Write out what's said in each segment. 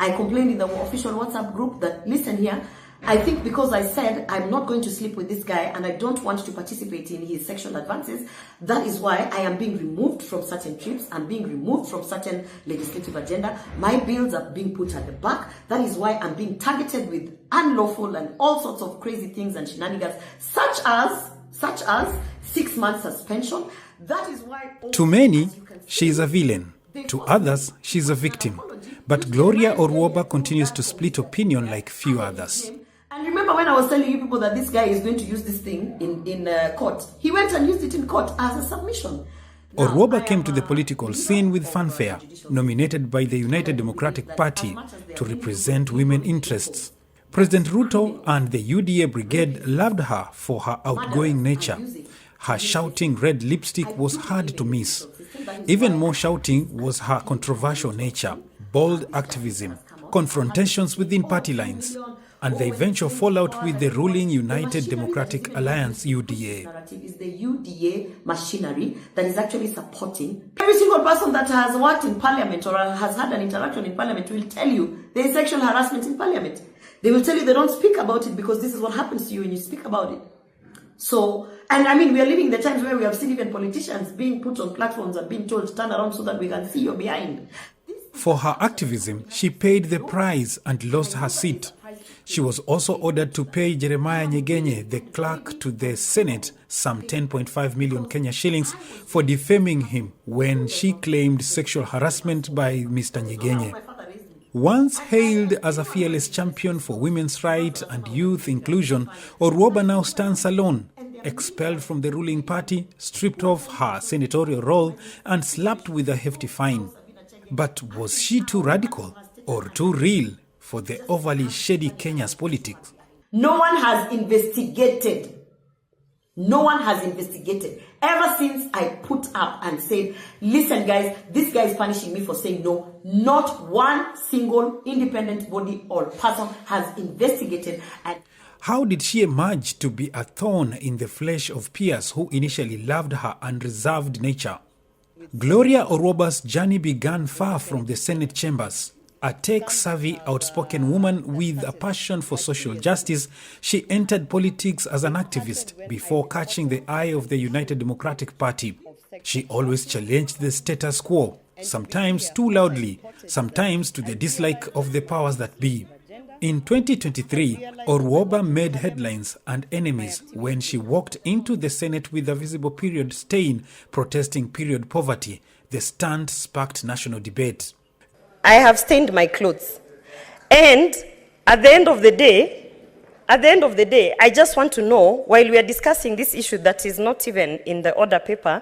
I complained in the official WhatsApp group that, listen here, I think because I said I'm not going to sleep with this guy and I don't want to participate in his sexual advances, that is why I am being removed from certain trips, I'm being removed from certain legislative agenda, my bills are being put at the back, that is why I'm being targeted with unlawful and all sorts of crazy things and shenanigans, such as 6 months suspension. That is why... To many, she is a villain. To others, she is a victim. But Gloria Orwoba continues to split opinion like few others. And remember when I was telling you people that this guy is going to use this thing in court? He went and used it in court as a submission. Orwoba came to the political scene with fanfare, nominated by the United Democratic Party to represent women interests. President Ruto and the UDA brigade loved her for her outgoing nature. Her shouting red lipstick was hard to miss. Even more shouting was her controversial nature, bold activism, confrontations within party lines, and the eventual fallout with the ruling United Democratic Alliance UDA. Is the UDA machinery that is actually supporting. Every single person that has worked in parliament or has had an interaction in parliament will tell you there is sexual harassment in parliament. They will tell you they don't speak about it because this is what happens to you when you speak about it. So, and I mean, we are living in the times where we have seen even politicians being put on platforms and being told to turn around so that we can see your behind. For her activism, she paid the price and lost her seat. She was also ordered to pay Jeremiah Nyegenye, the clerk to the Senate, some 10.5 million Kenya shillings for defaming him when she claimed sexual harassment by Mr. Nyegenye. Once hailed as a fearless champion for women's rights and youth inclusion, Orwoba now stands alone, expelled from the ruling party, stripped of her senatorial role, and slapped with a hefty fine. But was she too radical or too real for the overly shady Kenya's politics? No one has investigated. No one has investigated. Ever since I put up and said, listen guys, this guy is punishing me for saying no, not one single independent body or person has investigated. And how did she emerge to be a thorn in the flesh of peers who initially loved her unreserved nature? Gloria Orwoba's journey began far from the Senate chambers. A tech-savvy, outspoken woman with a passion for social justice, she entered politics as an activist before catching the eye of the United Democratic Party. She always challenged the status quo, sometimes too loudly, sometimes to the dislike of the powers that be. In 2023, Orwoba made headlines and enemies when she walked into the Senate with a visible period stain protesting period poverty. The stunt sparked national debate. I have stained my clothes. And at the end of the day, I just want to know, while we are discussing this issue that is not even in the order paper,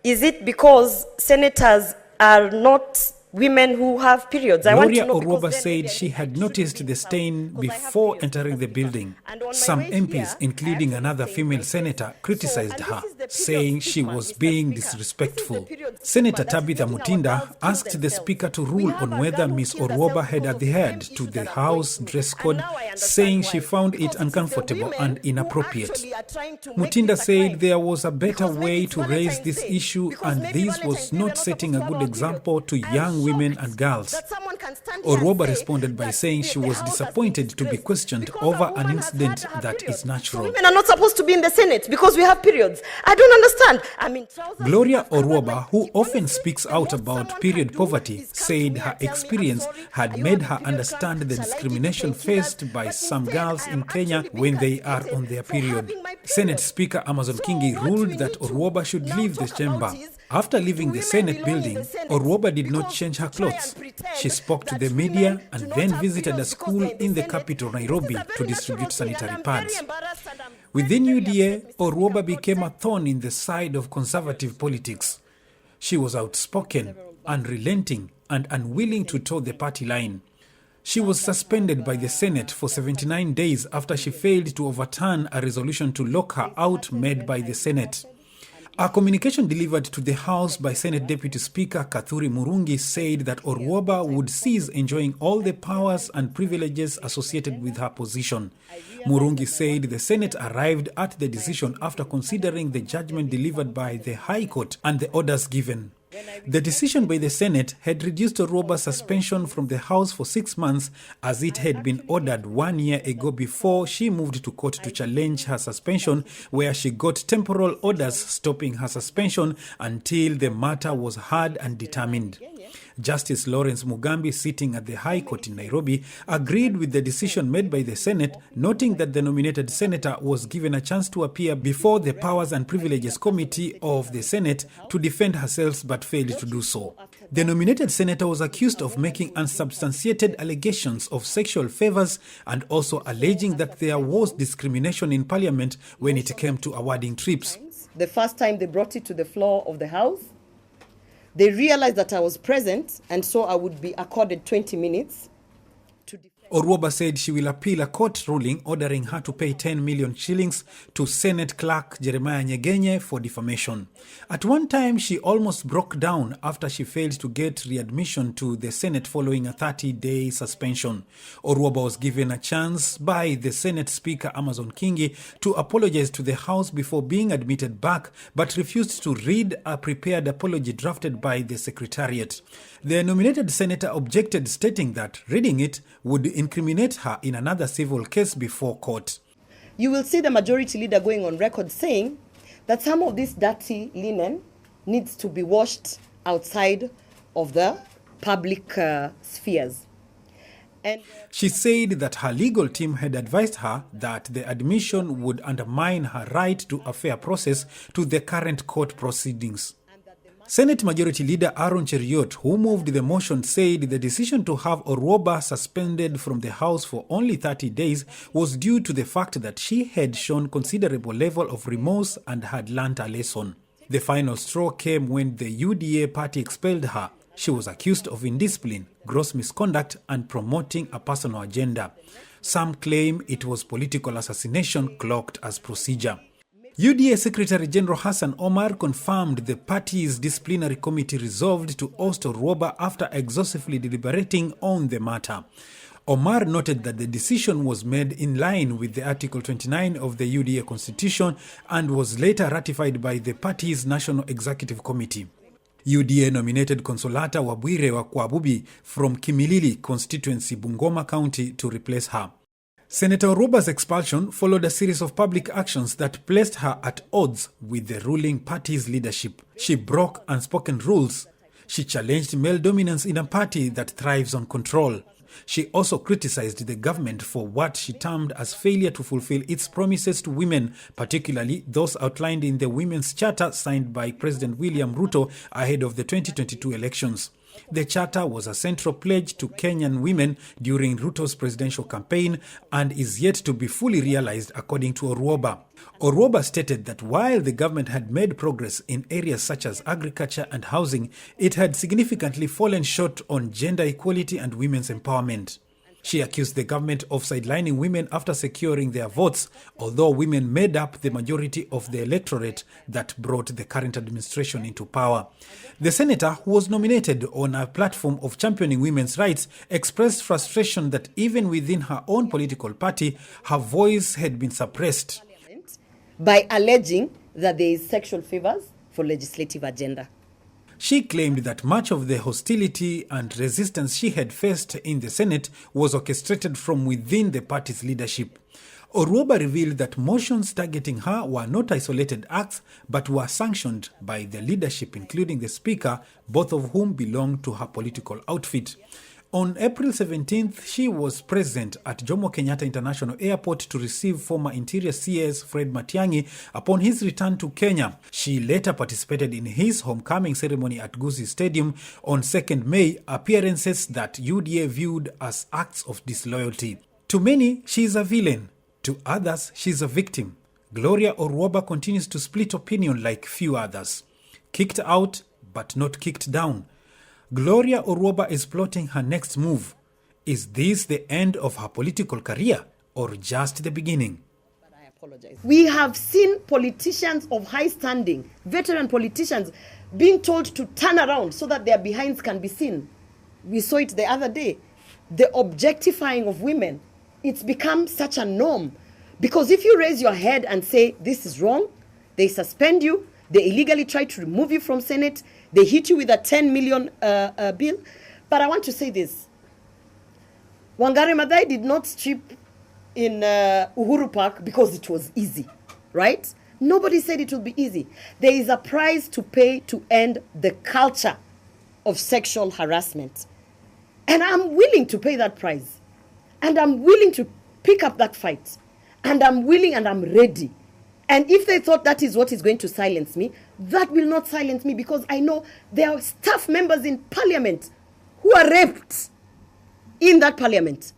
is it because senators are not women who have periods? Gloria Orwoba said she had noticed the stain before entering the building. Some MPs, including another female senator, criticized her, saying she was being disrespectful. Senator Tabitha Mutinda asked the speaker to rule on whether Ms. Orwoba had adhered to the House dress code, saying she found it uncomfortable and inappropriate. Mutinda said there was a better way to raise this issue and this was not setting a good example to young women and girls. Orwoba responded by saying she was disappointed to be questioned over an incident that is natural. Women are not supposed to be in the Senate because we have periods. I don't understand. Gloria Orwoba, who often speaks out about period poverty, said her experience had made her understand the discrimination faced by some girls in Kenya when they are on their period. Senate Speaker Amazon Kingi ruled that Orwoba should leave the chamber. After leaving the Senate building, Orwoba did not change her clothes. She spoke to the media and then visited a school in the capital, Nairobi, to distribute sanitary pads. Within UDA, Orwoba became a thorn in the side of conservative politics. She was outspoken, unrelenting, and unwilling to toe the party line. She was suspended by the Senate for 79 days after she failed to overturn a resolution to lock her out made by the Senate. A communication delivered to the House by Senate Deputy Speaker Kathuri Murungi said that Orwoba would cease enjoying all the powers and privileges associated with her position. Murungi said the Senate arrived at the decision after considering the judgment delivered by the High Court and the orders given. The decision by the Senate had reduced Orwoba's suspension from the House for 6 months, as it had been ordered 1 year ago before she moved to court to challenge her suspension, where she got temporal orders stopping her suspension until the matter was heard and determined. Justice Lawrence Mugambi, sitting at the High Court in Nairobi, agreed with the decision made by the Senate, noting that the nominated senator was given a chance to appear before the Powers and Privileges Committee of the Senate to defend herself but failed to do so. The nominated senator was accused of making unsubstantiated allegations of sexual favors and also alleging that there was discrimination in Parliament when it came to awarding trips. The first time they brought it to the floor of the House, they realized that I was present, and so I would be accorded 20 minutes to defend. Orwoba said she will appeal a court ruling ordering her to pay 10 million shillings to Senate clerk Jeremiah Nyegenye for defamation. At one time, she almost broke down after she failed to get readmission to the Senate following a 30-day suspension. Orwoba was given a chance by the Senate Speaker Amason Kingi to apologize to the House before being admitted back, but refused to read a prepared apology drafted by the Secretariat. The nominated senator objected, stating that reading it would incriminate her in another civil case before court. You will see the majority leader going on record saying that some of this dirty linen needs to be washed outside of the public spheres. And she said that her legal team had advised her that the admission would undermine her right to a fair process to the current court proceedings. Senate Majority Leader Aaron Cheruiyot, who moved the motion, said the decision to have Orwoba suspended from the House for only 30 days was due to the fact that she had shown considerable level of remorse and had learnt a lesson. The final straw came when the UDA party expelled her. She was accused of indiscipline, gross misconduct, and promoting a personal agenda. Some claim it was political assassination cloaked as procedure. UDA Secretary General Hassan Omar confirmed the party's disciplinary committee resolved to oust Orwoba after exhaustively deliberating on the matter. Omar noted that the decision was made in line with the Article 29 of the UDA Constitution and was later ratified by the party's National Executive Committee. UDA nominated Consolata Wabwire Wakwabubi from Kimilili constituency, Bungoma County, to replace her. Senator Orwoba's expulsion followed a series of public actions that placed her at odds with the ruling party's leadership. She broke unspoken rules. She challenged male dominance in a party that thrives on control. She also criticized the government for what she termed as failure to fulfill its promises to women, particularly those outlined in the Women's Charter signed by President William Ruto ahead of the 2022 elections. The charter was a central pledge to Kenyan women during Ruto's presidential campaign and is yet to be fully realized, according to Orwoba. Orwoba stated that while the government had made progress in areas such as agriculture and housing, it had significantly fallen short on gender equality and women's empowerment. She accused the government of sidelining women after securing their votes, although women made up the majority of the electorate that brought the current administration into power. The senator, who was nominated on a platform of championing women's rights, expressed frustration that even within her own political party, her voice had been suppressed by alleging that there is sexual favors for legislative agenda. She claimed that much of the hostility and resistance she had faced in the Senate was orchestrated from within the party's leadership. Orwoba revealed that motions targeting her were not isolated acts, but were sanctioned by the leadership, including the Speaker, both of whom belonged to her political outfit. On April 17th, she was present at Jomo Kenyatta International Airport to receive former Interior CS Fred Matiang'i upon his return to Kenya. She later participated in his homecoming ceremony at Gusii Stadium on 2nd May, appearances that UDA viewed as acts of disloyalty. To many, she is a villain. To others, she is a victim. Gloria Orwoba continues to split opinion like few others. Kicked out, but not kicked down. Gloria Orwoba is plotting her next move. Is this the end of her political career or just the beginning? But I apologize. We have seen politicians of high standing, veteran politicians, being told to turn around so that their behinds can be seen. We saw it the other day. The objectifying of women, it's become such a norm. Because if you raise your head and say, this is wrong, they suspend you, They illegally tried to remove you from Senate. They hit you with a 10 million bill. But I want to say this. Wangari Maathai did not strip in Uhuru Park because it was easy, right? Nobody said it would be easy. There is a price to pay to end the culture of sexual harassment. And I'm willing to pay that price. And I'm willing to pick up that fight. And I'm willing and I'm ready. And if they thought that is what is going to silence me, that will not silence me, because I know there are staff members in parliament who are raped in that parliament.